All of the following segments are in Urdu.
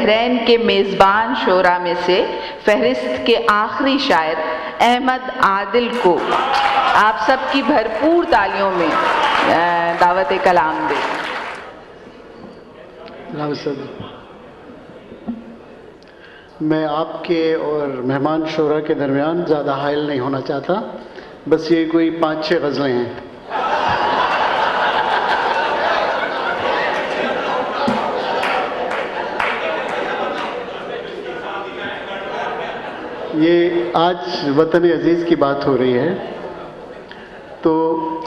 بحرین کے میزبان شعراء میں سے فہرست کے آخری شاعر احمد عادل کو آپ سب کی بھرپور تالیوں میں دعوت کلام دیں۔ میں آپ کے اور مہمان شعراء کے درمیان زیادہ حائل نہیں ہونا چاہتا، بس یہ کوئی 5-6 غزلیں ہیں۔ یہ آج وطن عزیز کی بات ہو رہی ہے، تو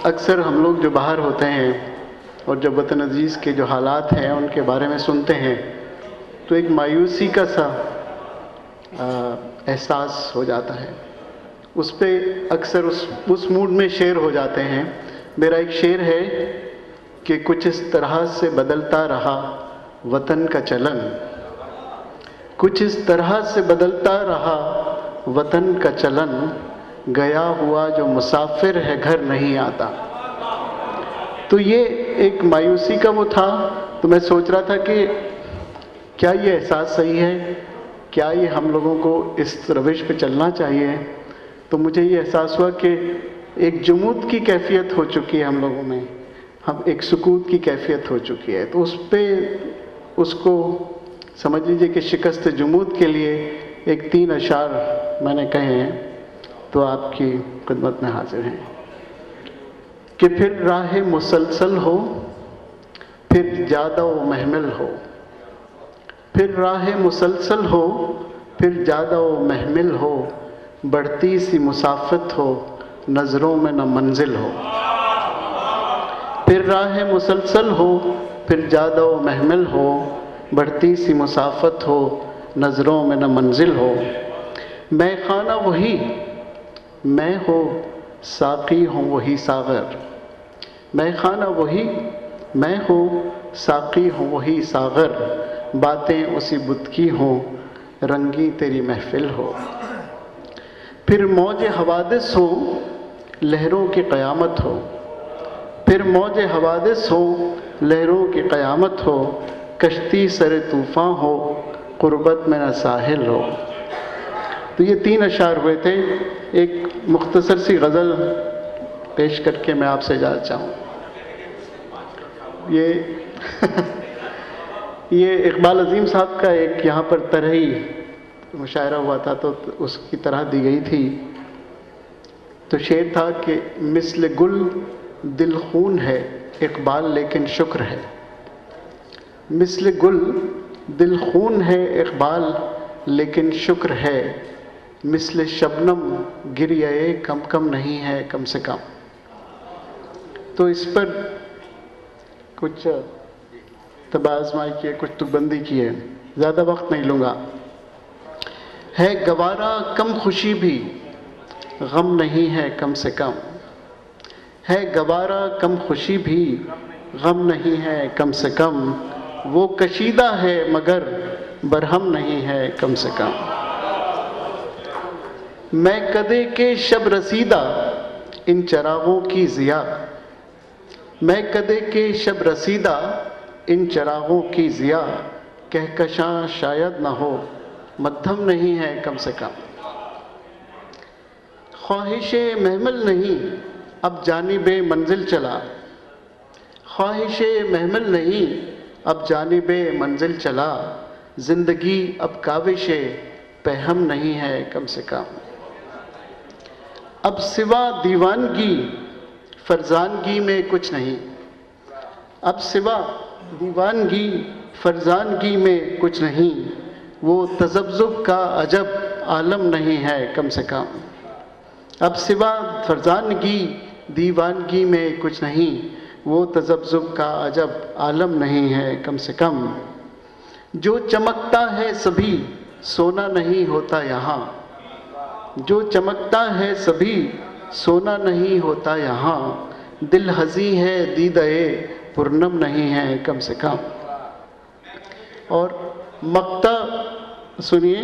اکثر ہم لوگ جو باہر ہوتے ہیں اور جب وطن عزیز کے جو حالات ہیں ان کے بارے میں سنتے ہیں تو ایک مایوسی کا سا احساس ہو جاتا ہے، اس پہ اکثر اس موڈ میں شعر ہو جاتے ہیں۔ میرا ایک شعر ہے کہ کچھ اس طرح سے بدلتا رہا وطن کا چلن، کچھ اس طرح سے بدلتا رہا وطن کا چلن، گیا ہوا جو مسافر ہے گھر نہیں آتا۔ تو یہ ایک مایوسی کا وہ تھا، تو میں سوچ رہا تھا کہ کیا یہ احساس صحیح ہے، کیا یہ ہم لوگوں کو اس روش پہ چلنا چاہیے؟ تو مجھے یہ احساس ہوا کہ ایک جمود کی کیفیت ہو چکی ہے ہم لوگوں میں، ہم ایک سکوت کی کیفیت ہو چکی ہے، تو اس کو سمجھ لیجئے کہ شکست جمود کے لیے ایک 3 اشعار میں نے کہے ہیں، تو آپ کی خدمت میں حاضر ہیں۔ کہ پھر راہ مسلسل ہو، پھر جادہ و محمل ہو، پھر راہ مسلسل ہو، پھر جادہ و محمل ہو، بڑھتی سی مسافت ہو، نظروں میں نہ منزل ہو۔ پھر راہ مسلسل ہو، پھر جادہ و محمل ہو، بڑھتی سی مسافت ہو، نظروں میں نہ منزل ہو۔ میں خانہ وہی میں ہو، ساقی ہوں وہی ساغر، میں خانہ وہی میں ہو، ساقی ہوں وہی ساغر، باتیں اسی بت کی ہوں، رنگی تیری محفل ہو۔ پھر موج حوادث ہو، لہروں کی قیامت ہو، پھر موج حوادث ہو، لہروں کی قیامت ہو، کشتی سر طوفاں ہو، قربت میں نہ ساحل ہو۔ تو یہ 3 اشعار ہوئے تھے، ایک مختصر سی غزل پیش کر کے میں آپ سے اجازت چاہوں۔ یہ اقبال عظیم صاحب کا ایک یہاں پر طرحی مشاعرہ ہوا تھا، تو اس کی طرح دی گئی تھی۔ تو شعر تھا کہ مثل گل دل خون ہے اقبال لیکن شکر ہے، مثل گل دل خون ہے اقبال لیکن شکر ہے، مثل شبنم گریہ کم کم نہیں ہے کم سے کم۔ تو اس پر کچھ طبع آزمائی کی ہے، کچھ تک بندی کی ہے، زیادہ وقت نہیں لوں گا۔ ہے گوارا کم خوشی بھی غم نہیں ہے کم سے کم، ہے گوارا کم خوشی بھی غم نہیں ہے کم سے کم، وہ کشیدہ ہے مگر برہم نہیں ہے کم سے کم۔ میں کدے کے شب رسیدہ ان چراغوں کی ضیا، میں کدے کے شب رسیدہ ان چراغوں کی ضیا، کہکشاں شاید نہ ہو مدھم نہیں ہے کم سے کم۔ خواہش محمل نہیں اب جانب منزل چلا، خواہش محمل نہیں اب جانب منزل چلا، زندگی اب کاوش پہم نہیں ہے کم سے کم۔ اب سوا دیوانگی فرزانگی میں کچھ نہیں، اب سوا دیوانگی فرزانگی میں کچھ نہیں، وہ تذبذب کا عجب عالم نہیں ہے کم سے کم۔ اب سوا فرزانگی دیوانگی میں کچھ نہیں، وہ تذبذب کا عجب عالم نہیں ہے کم سے کم۔ جو چمکتا ہے سبھی سونا نہیں ہوتا یہاں، جو چمکتا ہے سبھی سونا نہیں ہوتا یہاں، دل ہزی ہے دیدہ پرنم نہیں ہے کم سے کم۔ اور مقطع سنیے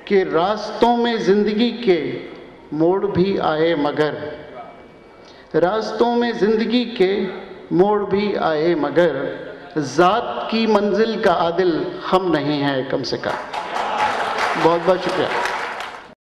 کہ راستوں میں زندگی کے موڑ بھی آئے مگر، راستوں میں زندگی کے موڑ بھی آئے مگر، ذات کی منزل کا عادل ہم نہیں ہے کم سے کم. بہت بہت شکریہ.